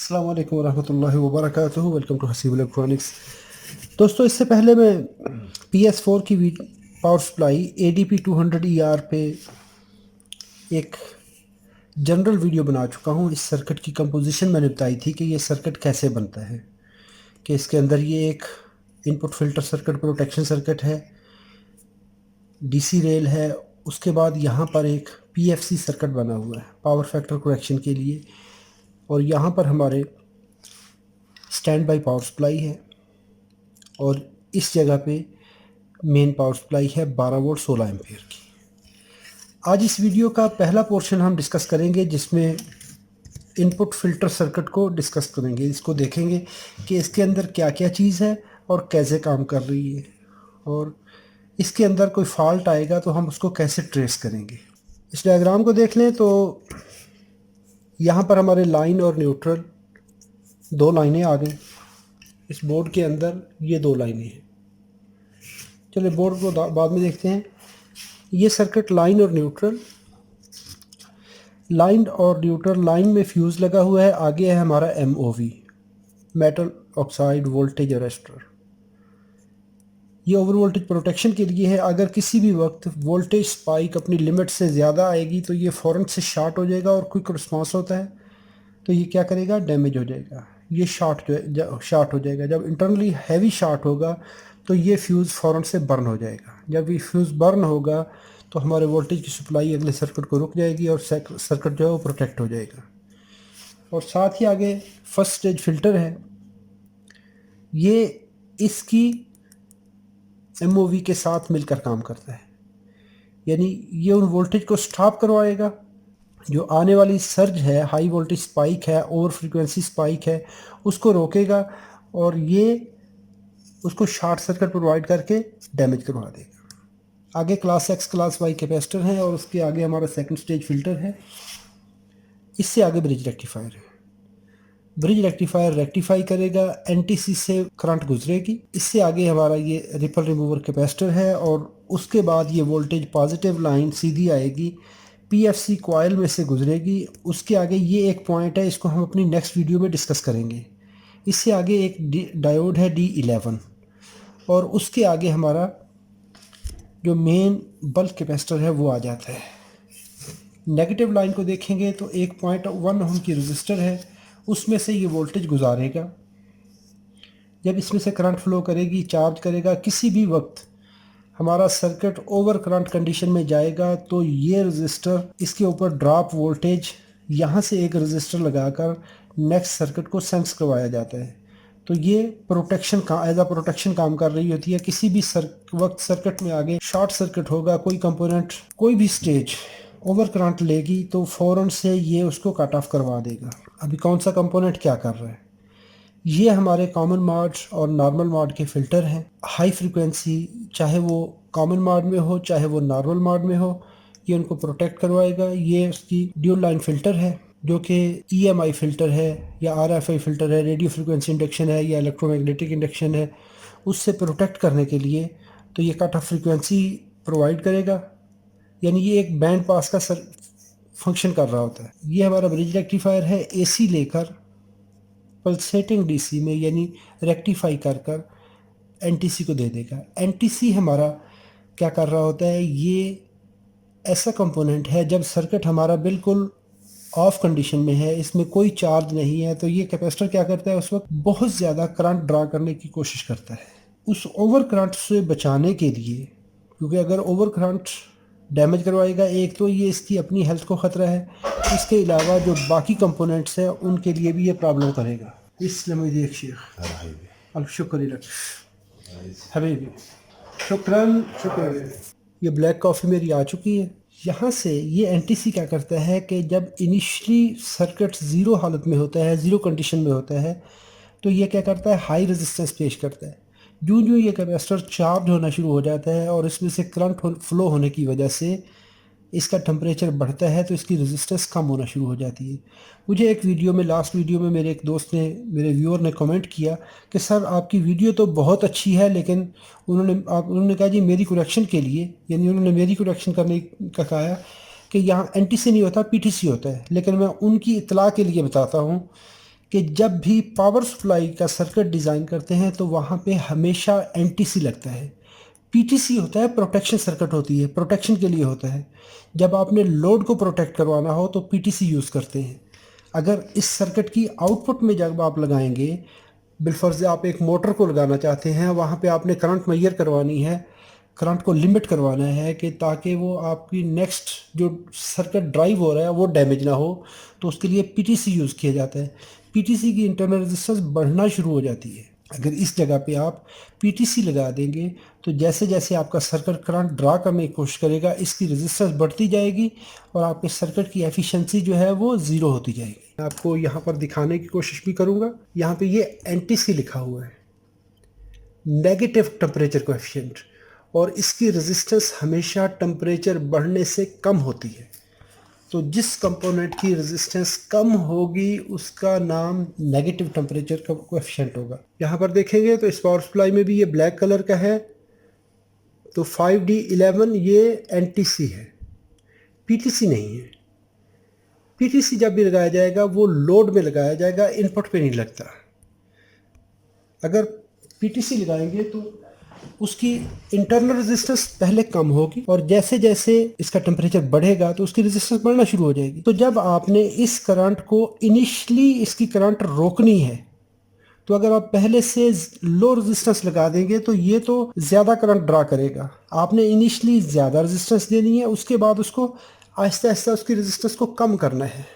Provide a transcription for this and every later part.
अस्सलाम वालेकुम रहमतुल्लाहि व बरकातुहू। Welcome to Haseeb Electronics. दोस्तों, इससे पहले मैं PS4 की पावर सप्लाई ADP 200ER पे एक जनरल वीडियो बना चुका हूँ। इस सर्किट की कंपोजिशन मैंने बताई थी कि ये सर्किट कैसे बनता है, कि इसके अंदर ये एक input filter circuit, protection circuit है, DC रेल है। उसके बाद यहाँ पर एक PFC सर्किट बना हुआ है पावर फैक्टर करेक्शन के लिए, और यहाँ पर हमारे स्टैंड बाई पावर सप्लाई है, और इस जगह पे मेन पावर सप्लाई है 12 वोल्ट 16 एम्पेयर की। आज इस वीडियो का पहला पोर्शन हम डिस्कस करेंगे, जिसमें इनपुट फिल्टर सर्किट को डिस्कस करेंगे। इसको देखेंगे कि इसके अंदर क्या क्या चीज़ है और कैसे काम कर रही है, और इसके अंदर कोई फॉल्ट आएगा तो हम उसको कैसे ट्रेस करेंगे। इस डायग्राम को देख लें तो यहाँ पर हमारे लाइन और न्यूट्रल दो लाइनें आ गई। इस बोर्ड के अंदर ये दो लाइनें हैं। चलिए बोर्ड को बाद में देखते हैं। ये सर्किट लाइन और न्यूट्रल, लाइन में फ्यूज़ लगा हुआ है। आगे है हमारा MOV, metal oxide voltage arrester. ये ओवर वोल्टेज प्रोटेक्शन के लिए है। अगर किसी भी वक्त वोल्टेज स्पाइक अपनी लिमिट से ज़्यादा आएगी तो ये फ़ौरन से शॉर्ट हो जाएगा, और क्विक रिस्पांस होता है तो ये क्या करेगा, डैमेज हो जाएगा। ये शॉर्ट हो जाएगा। जब इंटरनली हैवी शॉर्ट होगा तो ये फ्यूज़ फ़ौरन से बर्न हो जाएगा। जब ये फ्यूज़ बर्न होगा तो हमारे वोल्टेज की सप्लाई अगले सर्किट को रुक जाएगी, और सर्किट जो है वो प्रोटेक्ट हो जाएगा। और साथ ही आगे फर्स्ट स्टेज फ़िल्टर है। ये इसकी MOV के साथ मिलकर काम करता है, यानी ये उन वोल्टेज को स्टॉप करवाएगा। जो आने वाली सर्ज है, हाई वोल्टेज स्पाइक है, ओवर फ्रीक्वेंसी स्पाइक है, उसको रोकेगा, और ये उसको शॉर्ट सर्किट प्रोवाइड करके डैमेज करवा देगा। आगे class X class Y capacitor है, और उसके आगे हमारा सेकंड स्टेज फ़िल्टर है। इससे आगे ब्रिज रेक्टिफायर है। ब्रिज रेक्टिफायर रेक्टिफाई करेगा, NTC से करंट गुजरेगी। इससे आगे हमारा ये रिपल रिमूवर कैपेसिटर है, और उसके बाद ये वोल्टेज पॉजिटिव लाइन सीधी आएगी, PFC कॉइल में से गुजरेगी। उसके आगे ये एक पॉइंट है, इसको हम अपनी नेक्स्ट वीडियो में डिस्कस करेंगे। इससे आगे एक डायोड है D11, और उसके आगे हमारा जो मेन बल्क कैपेसिटर है वो आ जाता है। नेगेटिव लाइन को देखेंगे तो 1.1 ओम की रजिस्टर है, उसमें से ये वोल्टेज गुजारेगा। जब इसमें से करंट फ्लो करेगी, चार्ज करेगा, किसी भी वक्त हमारा सर्किट ओवर करंट कंडीशन में जाएगा तो ये रजिस्टर, इसके ऊपर ड्रॉप वोल्टेज यहाँ से एक रजिस्टर लगाकर नेक्स्ट सर्किट को सेंस करवाया जाता है। तो ये प्रोटेक्शन का एज अ प्रोटेक्शन काम कर रही होती है। किसी भी वक्त सर्किट में आगे शॉर्ट सर्किट होगा, कोई कंपोनेंट, कोई भी स्टेज ओवर करंट लेगी तो फ़ौरन से ये उसको कट ऑफ करवा देगा। अभी कौन सा कंपोनेंट क्या कर रहा है। ये हमारे कॉमन मोड और नॉर्मल मोड के फ़िल्टर हैं। हाई फ्रीक्वेंसी, चाहे वो कॉमन मोड में हो चाहे वो नॉर्मल मोड में हो, ये उनको प्रोटेक्ट करवाएगा। ये उसकी ड्यूल लाइन फ़िल्टर है, जो कि EMI फ़िल्टर है या RFI फ़िल्टर है, रेडियो फ्रीक्वेंसी इंडक्शन है या इलेक्ट्रोमैग्नेटिक इंडक्शन है। उससे प्रोटेक्ट करने के लिए तो ये कट ऑफ फ्रीक्वेंसी प्रोवाइड करेगा, यानी ये एक बैंड पास का फंक्शन कर रहा होता है। ये हमारा ब्रिज रेक्टिफायर है। AC लेकर पल्सेटिंग DC में, यानी रेक्टिफाई कर NTC को दे देगा। NTC हमारा क्या कर रहा होता है, ये ऐसा कंपोनेंट है जब सर्किट हमारा बिल्कुल ऑफ कंडीशन में है, इसमें कोई चार्ज नहीं है, तो ये कैपेसिटर क्या करता है, उस वक्त बहुत ज़्यादा करंट ड्रा करने की कोशिश करता है। उस ओवर करंट से बचाने के लिए, क्योंकि अगर ओवर करंट डैमेज करवाएगा, एक तो ये इसकी अपनी हेल्थ को ख़तरा है, इसके अलावा जो बाकी कंपोनेंट्स हैं उनके लिए भी ये प्रॉब्लम करेगा। इसलिए देख शेख शुक्र हबीबी, शुक्रान। ये ब्लैक कॉफ़ी मेरी आ चुकी है। यहाँ से ये NTC क्या करता है कि जब इनिशियली सर्किट ज़ीरो हालत में होता है, ज़ीरो कंडीशन में होता है, तो ये क्या करता है, हाई रेजिस्टेंस पेश करता है। जो ये कैपेसिटर चार्ज होना शुरू हो जाता है और इसमें से करंट फ्लो होने की वजह से इसका टेम्परेचर बढ़ता है, तो इसकी रेजिस्टेंस कम होना शुरू हो जाती है। मुझे एक वीडियो में, लास्ट वीडियो में मेरे एक दोस्त ने, मेरे व्यूअर ने कमेंट किया कि सर आपकी वीडियो तो बहुत अच्छी है, लेकिन उन्होंने कहा जी मेरी करेक्शन के लिए, यानी उन्होंने मेरी करेक्शन करने का कहा कि यहाँ NTC नहीं होता, PTC होता है। लेकिन मैं उनकी इतला के लिए बताता हूँ कि जब भी पावर सप्लाई का सर्किट डिज़ाइन करते हैं तो वहाँ पे हमेशा एनटीसी लगता है। पीटीसी होता है प्रोटेक्शन सर्किट होती है, प्रोटेक्शन के लिए होता है। जब आपने लोड को प्रोटेक्ट करवाना हो तो पीटीसी यूज़ करते हैं। अगर इस सर्किट की आउटपुट में जब आप लगाएंगे, बिलफर्ज आप एक मोटर को लगाना चाहते हैं, वहाँ पे आपने करंट मेजर करवानी है, करंट को लिमिट करवाना है कि ताकि वो आपकी नेक्स्ट जो सर्किट ड्राइव हो रहा है वो डैमेज ना हो, तो उसके लिए पीटीसी यूज़ किया जाता है। पीटीसी की इंटरनल रेजिस्टेंस बढ़ना शुरू हो जाती है। अगर इस जगह पे आप पीटीसी लगा देंगे तो जैसे जैसे आपका सर्किट करंट ड्रा करने की कोशिश करेगा, इसकी रेजिस्टेंस बढ़ती जाएगी और आपके सर्किट की एफिशिएंसी जो है वो ज़ीरो होती जाएगी। मैं आपको यहाँ पर दिखाने की कोशिश भी करूँगा। यहाँ पे ये एनटीसी लिखा हुआ है, नेगेटिव टेम्परेचर कोएफिशिएंट, और इसकी रेजिस्टेंस हमेशा टेम्परेचर बढ़ने से कम होती है। तो जिस कंपोनेंट की रेजिस्टेंस कम होगी उसका नाम नेगेटिव टेम्परेचर का कोएफिशिएंट होगा। यहाँ पर देखेंगे तो इस पावर सप्लाई में भी ये ब्लैक कलर का है, तो 5D11 ये एनटीसी है, पीटीसी नहीं है। पीटीसी जब भी लगाया जाएगा वो लोड में लगाया जाएगा, इनपुट पे नहीं लगता। अगर पीटीसी लगाएंगे तो उसकी इंटरनल रेजिस्टेंस पहले कम होगी और जैसे जैसे इसका टेम्परेचर बढ़ेगा तो उसकी रेजिस्टेंस बढ़ना शुरू हो जाएगी। तो जब आपने इस करंट को इनिशियली इसकी करंट रोकनी है, तो अगर आप पहले से लो रेजिस्टेंस लगा देंगे तो ये तो ज़्यादा करंट ड्रा करेगा। आपने इनिशियली ज़्यादा रेजिस्टेंस देनी है, उसके बाद उसको आहिस्ता आहिस्ता उसकी रेजिस्टेंस को कम करना है।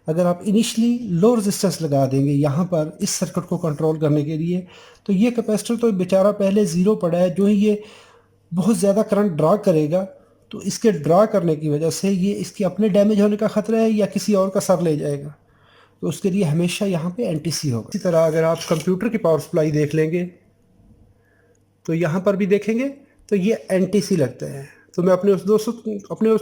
अगर आप इनिशियली लो रेजिस्टेंस लगा देंगे यहाँ पर इस सर्किट को कंट्रोल करने के लिए, तो ये कैपेसिटर तो बेचारा पहले ज़ीरो पड़ा है, जो ही ये बहुत ज़्यादा करंट ड्रा करेगा तो इसके ड्रा करने की वजह से ये इसके अपने डैमेज होने का ख़तरा है या किसी और का सर ले जाएगा, तो उसके लिए हमेशा यहाँ पे एनटीसी होगा। इसी तरह अगर आप कंप्यूटर की पावर सप्लाई देख लेंगे तो यहाँ पर भी देखेंगे तो ये एनटीसी लगता है। तो मैं अपने उस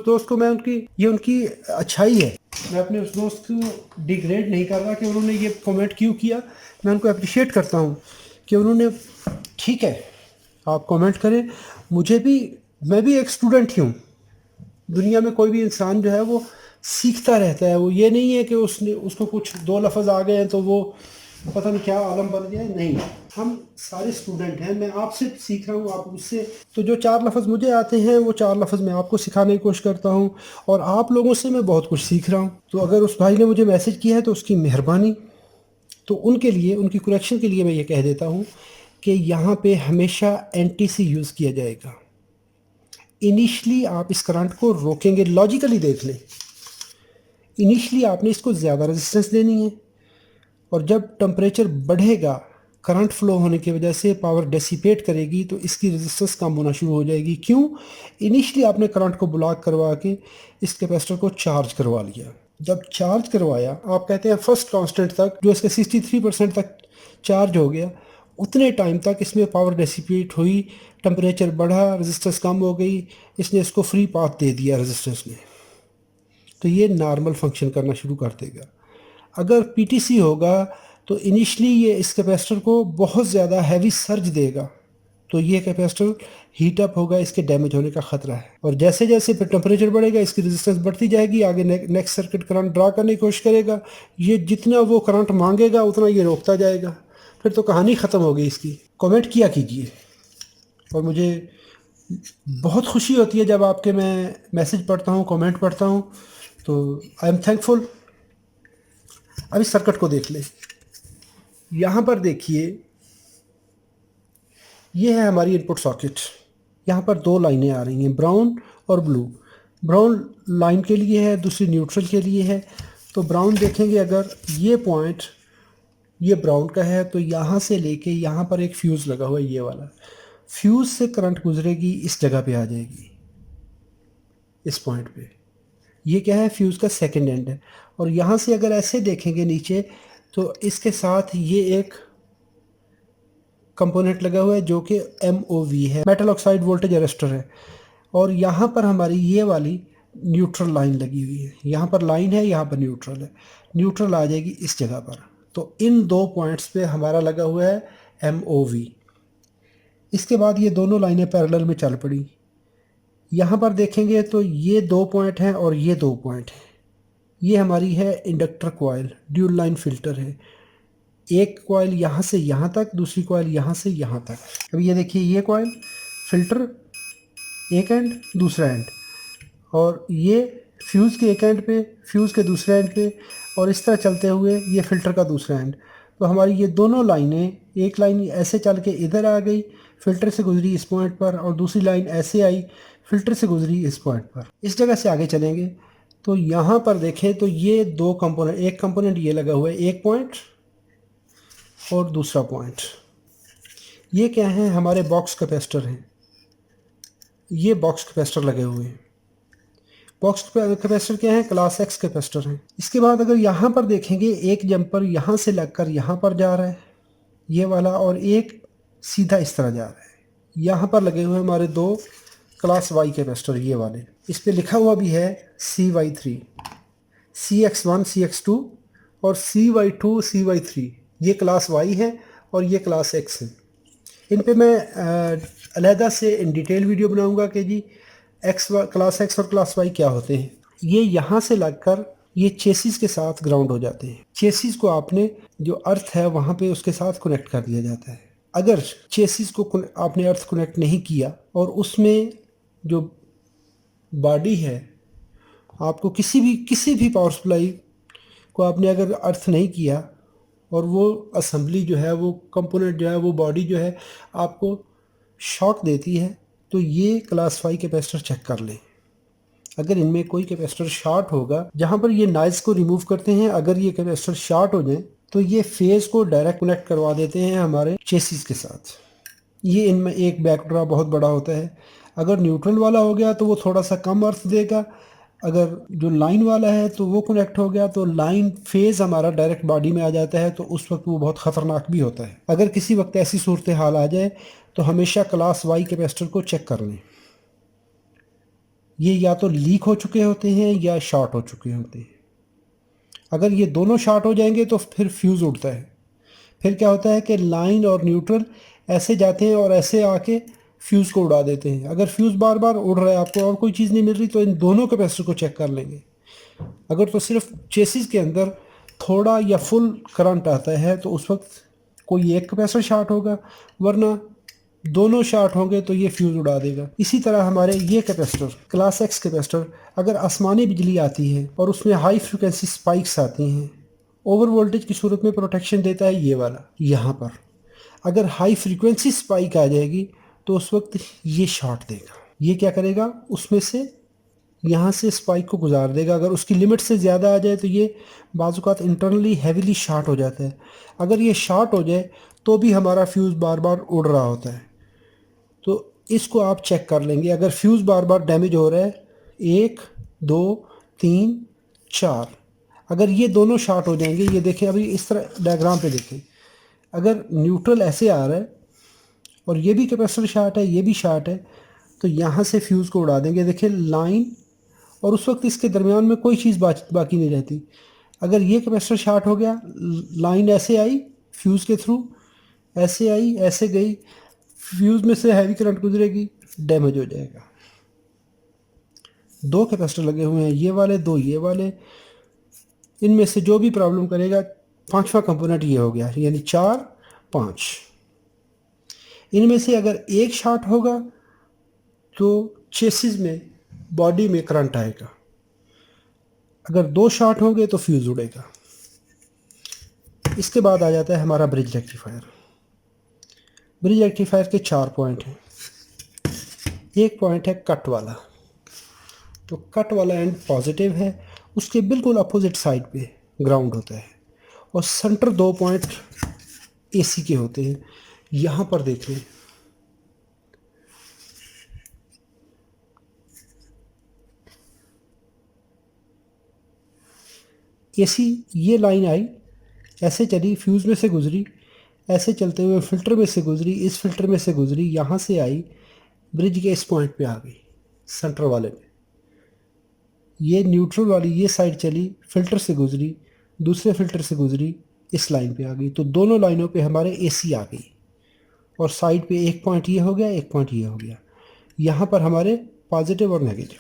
दोस्त को मैं उनकी अच्छाई है, मैं अपने उस दोस्त को डिग्रेड नहीं कर रहा कि उन्होंने ये कमेंट क्यों किया। मैं उनको अप्रिशिएट करता हूँ कि उन्होंने, ठीक है आप कमेंट करें, मैं भी एक स्टूडेंट ही हूँ। दुनिया में कोई भी इंसान जो है वो सीखता रहता है। वो ये नहीं है कि उसको कुछ दो लफ्ज़ आ गए हैं तो वो पता नहीं क्या आलम बन गया। नहीं, हम सारे स्टूडेंट हैं, मैं आपसे सीख रहा हूँ, आप मुझसे। तो जो चार लफ्ज़ मुझे आते हैं वो चार लफ्ज़ मैं आपको सिखाने की कोशिश करता हूँ और आप लोगों से मैं बहुत कुछ सीख रहा हूँ। तो अगर उस भाई ने मुझे मैसेज किया है तो उसकी मेहरबानी। तो उनके लिए, उनकी करेक्शन के लिए मैं ये कह देता हूँ कि यहाँ पे हमेशा एनटीसी यूज़ किया जाएगा। इनिशियली आप इस करंट को रोकेंगे, लॉजिकली देख लें, इनिशियली आपने इसको ज़्यादा रेजिस्टेंस देनी है और जब टेम्परेचर बढ़ेगा, करंट फ्लो होने की वजह से पावर डेसिपेट करेगी तो इसकी रेजिस्टेंस कम होना शुरू हो जाएगी। क्यों? इनिशियली आपने करंट को ब्लॉक करवा के इस कैपेसिटर को चार्ज करवा लिया। जब चार्ज करवाया, आप कहते हैं फर्स्ट कांस्टेंट तक, जो इसका 63% तक चार्ज हो गया, उतने टाइम तक इसमें पावर डेसिपेट हुई, टेम्परेचर बढ़ा, रेजिस्टेंस कम हो गई, इसने इसको फ्री पाथ दे दिया रेजिस्टेंस ने, तो ये नॉर्मल फंक्शन करना शुरू कर देगा। अगर पीटीसी होगा तो इनिशियली ये इस कैपेसिटर को बहुत ज़्यादा हैवी सर्ज देगा, तो ये कैपेसिटर हीट अप होगा, इसके डैमेज होने का ख़तरा है। और जैसे जैसे टेम्परेचर बढ़ेगा इसकी रेजिस्टेंस बढ़ती जाएगी, आगे नेक्स्ट सर्किट करंट ड्रा करने की कोशिश करेगा, ये जितना वो करंट मांगेगा उतना ये रोकता जाएगा, फिर तो कहानी ख़त्म हो गई इसकी। कमेंट किया कीजिए और मुझे बहुत खुशी होती है जब आपके मैं मैसेज पढ़ता हूँ, कमेंट पढ़ता हूँ, तो आई एम थैंकफुल। अब इस सर्किट को देख लें। यहाँ पर देखिए, ये है हमारी इनपुट सॉकेट। यहाँ पर दो लाइनें आ रही हैं, ब्राउन और ब्लू। ब्राउन लाइन के लिए है, दूसरी न्यूट्रल के लिए है। तो ब्राउन देखेंगे, अगर ये पॉइंट ये ब्राउन का है तो यहाँ से लेके यहाँ पर एक फ्यूज़ लगा हुआ है, ये वाला फ्यूज़ से करंट गुजरेगी, इस जगह पे आ जाएगी, इस पॉइंट पे। ये क्या है? फ्यूज़ का सेकंड एंड है। और यहाँ से अगर ऐसे देखेंगे नीचे तो इसके साथ ये एक कंपोनेंट लगा हुआ है जो कि MOV है, मेटल ऑक्साइड वोल्टेज अरेस्टर है। और यहाँ पर हमारी ये वाली न्यूट्रल लाइन लगी हुई है, यहाँ पर लाइन है, यहाँ पर न्यूट्रल है, न्यूट्रल आ जाएगी इस जगह पर। तो इन दो पॉइंट्स पे हमारा लगा हुआ है MOV। इसके बाद ये दोनों लाइनें पैरेलल में चल पड़ी। यहाँ पर देखेंगे तो ये दो पॉइंट हैं और ये दो पॉइंट हैं, ये हमारी है inductor coil, dual line filter है। एक कॉइल यहाँ से यहाँ तक, दूसरी कॉइल यहाँ से यहाँ तक। अब ये देखिए, ये कॉइल फ़िल्टर एक एंड, दूसरा एंड, और ये फ्यूज़ के एक एंड पे, फ्यूज़ के दूसरे एंड पे, और इस तरह चलते हुए ये फ़िल्टर का दूसरा एंड। तो हमारी ये दोनों लाइनें, एक लाइन ऐसे चल के इधर आ गई, फ़िल्टर से गुजरी इस पॉइंट पर, और दूसरी लाइन ऐसे आई, फ़िल्टर से गुजरी इस पॉइंट पर। इस जगह से आगे चलेंगे तो यहाँ पर देखें तो ये दो कंपोनेंट, एक कंपोनेंट ये लगा हुआ है, एक पॉइंट और दूसरा पॉइंट। ये क्या है? हमारे बॉक्स कैपेसिटर हैं। ये बॉक्स कैपेसिटर लगे हुए हैं। बॉक्स कैपेसिटर क्या है? क्लास एक्स कैपेसिटर हैं। इसके बाद अगर यहाँ पर देखेंगे, एक जंपर यहाँ से लगकर यहाँ पर जा रहा है, ये वाला, और एक सीधा इस तरह जा रहा है। यहाँ पर लगे हुए हमारे दो क्लास वाई कैपेसिटर, ये वाले। इस पे लिखा हुआ भी है CY3, CX1 CX2 और CY2 CY3। ये क्लास वाई है और ये क्लास एक्स है। इन पे मैं अलहदा से इन डिटेल वीडियो बनाऊंगा कि जी क्लास एक्स और क्लास वाई क्या होते हैं। ये यहाँ से लगकर ये चेसिस के साथ ग्राउंड हो जाते हैं। चेसिस को आपने जो अर्थ है वहाँ पे उसके साथ कनेक्ट कर दिया जाता है। अगर चेसिस को आपने अर्थ कनेक्ट नहीं किया और उसमें जो बॉडी है, आपको किसी भी पावर सप्लाई को आपने अगर अर्थ नहीं किया और वो असेंबली जो है, वो कंपोनेंट जो है, वो बॉडी जो है आपको शॉक देती है, तो ये क्लास 5 कैपेसिटर चेक कर लें। अगर इनमें कोई कैपेसिटर शॉर्ट होगा, जहाँ पर ये नॉइज़ को रिमूव करते हैं, अगर ये कैपेसिटर शॉर्ट हो जाए तो ये फेज़ को डायरेक्ट कनेक्ट करवा देते हैं हमारे चेसिस के साथ। ये इनमें एक बैकड्रॉप बहुत बड़ा होता है। अगर न्यूट्रल वाला हो गया तो वो थोड़ा सा कम अर्थ देगा। अगर जो लाइन वाला है तो वो कनेक्ट हो गया तो लाइन फेज़ हमारा डायरेक्ट बॉडी में आ जाता है, तो उस वक्त वो बहुत ख़तरनाक भी होता है। अगर किसी वक्त ऐसी सूरत हाल आ जाए तो हमेशा क्लास वाई कैपेसिटर को चेक कर लें। ये या तो लीक हो चुके होते हैं या शॉर्ट हो चुके होते हैं। अगर ये दोनों शॉर्ट हो जाएंगे तो फिर फ्यूज़ उड़ता है। फिर क्या होता है कि लाइन और न्यूट्रल ऐसे जाते हैं और ऐसे आके फ्यूज़ को उड़ा देते हैं। अगर फ्यूज़ बार बार उड़ रहा है, आपको और कोई चीज़ नहीं मिल रही, तो इन दोनों कैपेसिटर को चेक कर लेंगे। अगर तो सिर्फ चेसिस के अंदर थोड़ा या फुल करंट आता है तो उस वक्त कोई एक कैपेसिटर शॉर्ट होगा, वरना दोनों शॉर्ट होंगे तो ये फ्यूज़ उड़ा देगा। इसी तरह हमारे ये कैपेसिटर, क्लास एक्स कैपेसिटर, अगर आसमानी बिजली आती है और उसमें हाई फ्रिक्वेंसी स्पाइक्स आती हैं, ओवर वोल्टेज की सूरत में प्रोटेक्शन देता है ये वाला। यहाँ पर अगर हाई फ्रीक्वेंसी स्पाइक आ जाएगी तो उस वक्त ये शॉर्ट देगा। ये क्या करेगा? उसमें से यहाँ से स्पाइक को गुजार देगा। अगर उसकी लिमिट से ज़्यादा आ जाए तो ये बाज़-औक़ात इंटरनली हैवीली शॉर्ट हो जाता है। अगर ये शॉर्ट हो जाए तो भी हमारा फ्यूज़ बार बार उड़ रहा होता है, तो इसको आप चेक कर लेंगे। अगर फ्यूज़ बार बार डैमेज हो रहा है, 1 2 3 4, अगर ये दोनों शॉर्ट हो जाएंगे, ये देखें अभी इस तरह डायग्राम पे देखें, अगर न्यूट्रल ऐसे आ रहा है और ये भी कैपेसिटर शॉर्ट है, ये भी शॉर्ट है, तो यहाँ से फ्यूज़ को उड़ा देंगे। देखिए लाइन, और उस वक्त इसके दरमियान में कोई चीज़ बाकी नहीं रहती। अगर ये कैपेसिटर शॉर्ट हो गया, लाइन ऐसे आई फ्यूज़ के थ्रू, ऐसे आई, ऐसे गई, फ्यूज़ में से हैवी करंट गुजरेगी, डैमेज हो जाएगा। दो कैपेसिटर लगे हुए हैं, ये वाले दो, ये वाले, इनमें से जो भी प्रॉब्लम करेगा, पांचवा कंपोनेंट ये हो गया, यानी 4 5। इनमें से अगर एक शॉर्ट होगा तो चेसिस में, बॉडी में करंट आएगा। अगर दो शॉर्ट होंगे तो फ्यूज़ उड़ेगा। इसके बाद आ जाता है हमारा ब्रिज रेक्टिफायर। ब्रिज रेक्टिफायर के 4 पॉइंट हैं। एक पॉइंट है कट वाला, तो कट वाला एंड पॉजिटिव है, उसके बिल्कुल अपोजिट साइड पे ग्राउंड होता है, और सेंटर 2 पॉइंट AC के होते हैं। यहाँ पर देख लें, AC, ये लाइन आई, ऐसे चली, फ्यूज़ में से गुजरी, ऐसे चलते हुए फ़िल्टर में से गुजरी, इस फ़िल्टर में से गुजरी, यहाँ से आई, ब्रिज के इस पॉइंट पे आ गई, सेंटर वाले पे। ये न्यूट्रल वाली ये साइड चली, फ़िल्टर से गुजरी, दूसरे फ़िल्टर से गुजरी, इस लाइन पे आ गई, तो दोनों लाइनों पे हमारे AC आ गई, और साइड पे एक पॉइंट ये हो गया, एक पॉइंट ये हो गया। यहाँ पर हमारे पॉजिटिव और नेगेटिव।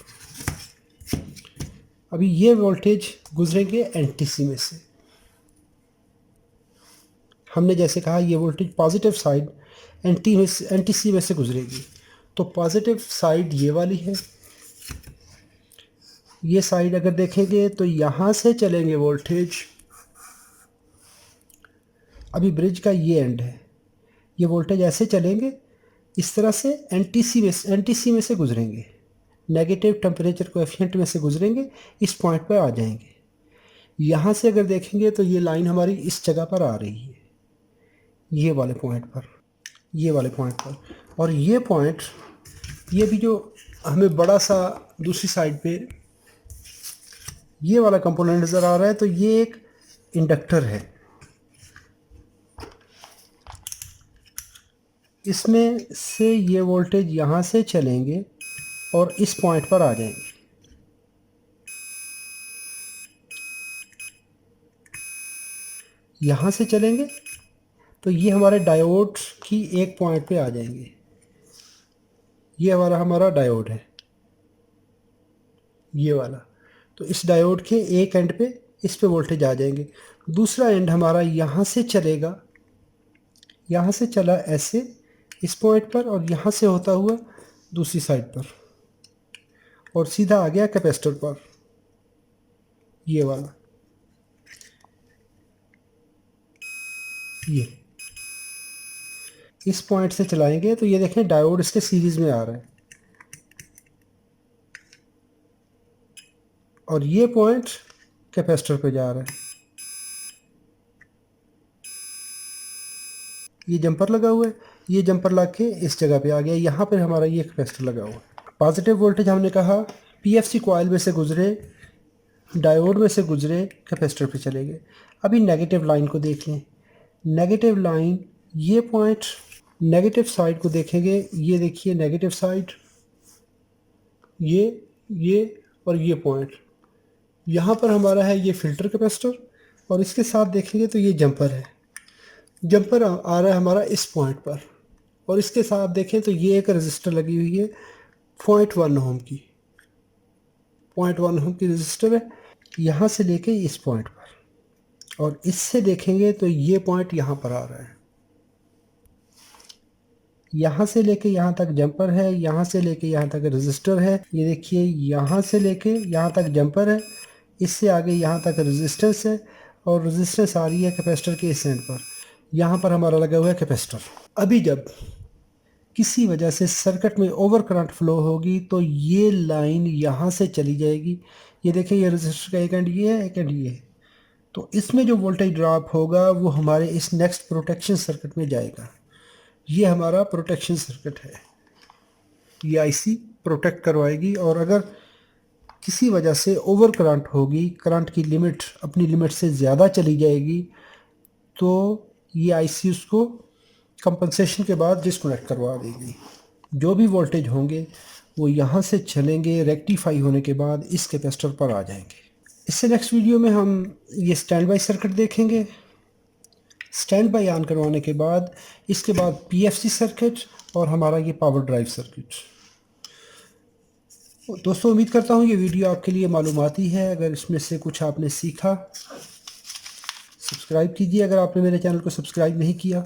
अभी ये वोल्टेज गुजरेंगे एनटीसी में से। हमने जैसे कहा ये वोल्टेज पॉजिटिव साइड एनटीसी में से गुजरेगी, तो पॉजिटिव साइड ये वाली है। ये साइड अगर देखेंगे तो यहाँ से चलेंगे वोल्टेज, अभी ब्रिज का ये एंड है, ये वोल्टेज ऐसे चलेंगे इस तरह से एनटीसी में से गुजरेंगे, नेगेटिव टेम्परेचर कोएफिशिएंट में से गुजरेंगे, इस पॉइंट पर आ जाएंगे। यहाँ से अगर देखेंगे तो ये लाइन हमारी इस जगह पर आ रही है, ये वाले पॉइंट पर, ये वाले पॉइंट पर। और ये पॉइंट, ये भी जो हमें बड़ा सा दूसरी साइड पे ये वाला कंपोनेंट नज़र आ रहा है, तो ये एक इंडक्टर है, इसमें से ये वोल्टेज यहाँ से चलेंगे और इस पॉइंट पर आ जाएंगे। यहाँ से चलेंगे तो ये हमारे डायोड की एक पॉइंट पे आ जाएंगे, ये हमारा डायोड है ये वाला, तो इस डायोड के एक एंड पे इस पे वोल्टेज आ जाएंगे। दूसरा एंड हमारा यहाँ से चलेगा, यहाँ से चला ऐसे इस पॉइंट पर और यहाँ से होता हुआ दूसरी साइड पर और सीधा आ गया कैपेसिटर पर, ये वाला, ये इस पॉइंट से चलाएंगे तो ये देखें डायोड इसके सीरीज में आ रहा है और ये पॉइंट कैपेसिटर पे जा रहा है। ये जंपर लगा हुआ है, ये जंपर लग के इस जगह पे आ गया, यहाँ पर हमारा ये कैपेसिटर लगा हुआ है। पॉजिटिव वोल्टेज हमने कहा पीएफसी कॉइल में से गुजरे, डायोड में से गुजरे, कैपेसिटर पे चले गए। अभी नेगेटिव लाइन को देख लें, नेगेटिव लाइन, ये पॉइंट नेगेटिव साइड को देखेंगे, ये देखिए नेगेटिव साइड, ये और ये पॉइंट, यहाँ पर हमारा है ये फिल्टर कैपेसिटर और इसके साथ देखेंगे तो ये जंपर है, जंपर आ रहा है हमारा इस पॉइंट पर और इसके साथ देखें तो ये एक रजिस्टर लगी हुई है 0.1 ओम की, 0.1 ओम की रजिस्टर है, यहाँ से लेके इस पॉइंट पर, और इससे देखेंगे तो ये पॉइंट यहाँ पर आ रहा है, यहाँ से लेके यहाँ तक जंपर है, यहाँ से लेके यहाँ तक रजिस्टर है, ये देखिए यहाँ से लेके यहाँ तक जंपर है, इससे आगे यहाँ तक रेजिस्टेंस है और रेजिस्टेंस आ रही है कैपेसिटर के इस एंड पर, यहाँ पर हमारा लगा हुआ है कैपेसिटर। अभी जब किसी वजह से सर्किट में ओवर करंट फ्लो होगी तो ये लाइन यहाँ से चली जाएगी, ये देखिए ये रेजिस्टर का एक एंड ये है, एक एंड ये है, तो इसमें जो वोल्टेज ड्रॉप होगा वो हमारे इस नेक्स्ट प्रोटेक्शन सर्किट में जाएगा। ये हमारा प्रोटेक्शन सर्किट है, ये आईसी प्रोटेक्ट करवाएगी, और अगर किसी वजह से ओवर करंट होगी, करंट की लिमिट अपनी लिमिट से ज़्यादा चली जाएगी, तो ये आईसी उसको कंपनसेशन के बाद डिस्कनेक्ट करवा देगी। जो भी वोल्टेज होंगे वो यहाँ से चलेंगे, रेक्टिफाई होने के बाद इस कैपेसिटर पर आ जाएंगे। इससे नेक्स्ट वीडियो में हम ये स्टैंड बाई सर्किट देखेंगे। स्टैंड बाई ऑन करवाने के बाद इसके बाद पीएफसी सर्किट और हमारा ये पावर ड्राइव सर्किट। दोस्तों उम्मीद करता हूँ ये वीडियो आपके लिए मालूमाती है। अगर इसमें से कुछ आपने सीखा, सब्सक्राइब कीजिए अगर आपने मेरे चैनल को सब्सक्राइब नहीं किया,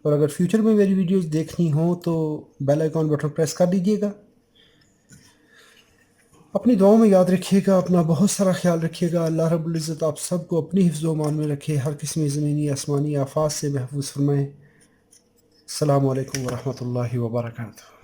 और अगर फ्यूचर में मेरी वीडियोस देखनी हो तो बेल आइकॉन बटन प्रेस कर दीजिएगा। अपनी दुआओं में याद रखिएगा, अपना बहुत सारा ख्याल रखिएगा। अल्लाह रब्बुल इज़्ज़त आप सबको अपनी हिफ्ज़-ओ-मान में रखे, हर किस्म ज़मीनी आसमानी आफात से महफूज फरमाएँ। अस्सलामु अलैकुम व रहमतुल्लाहि व बरकातुहू।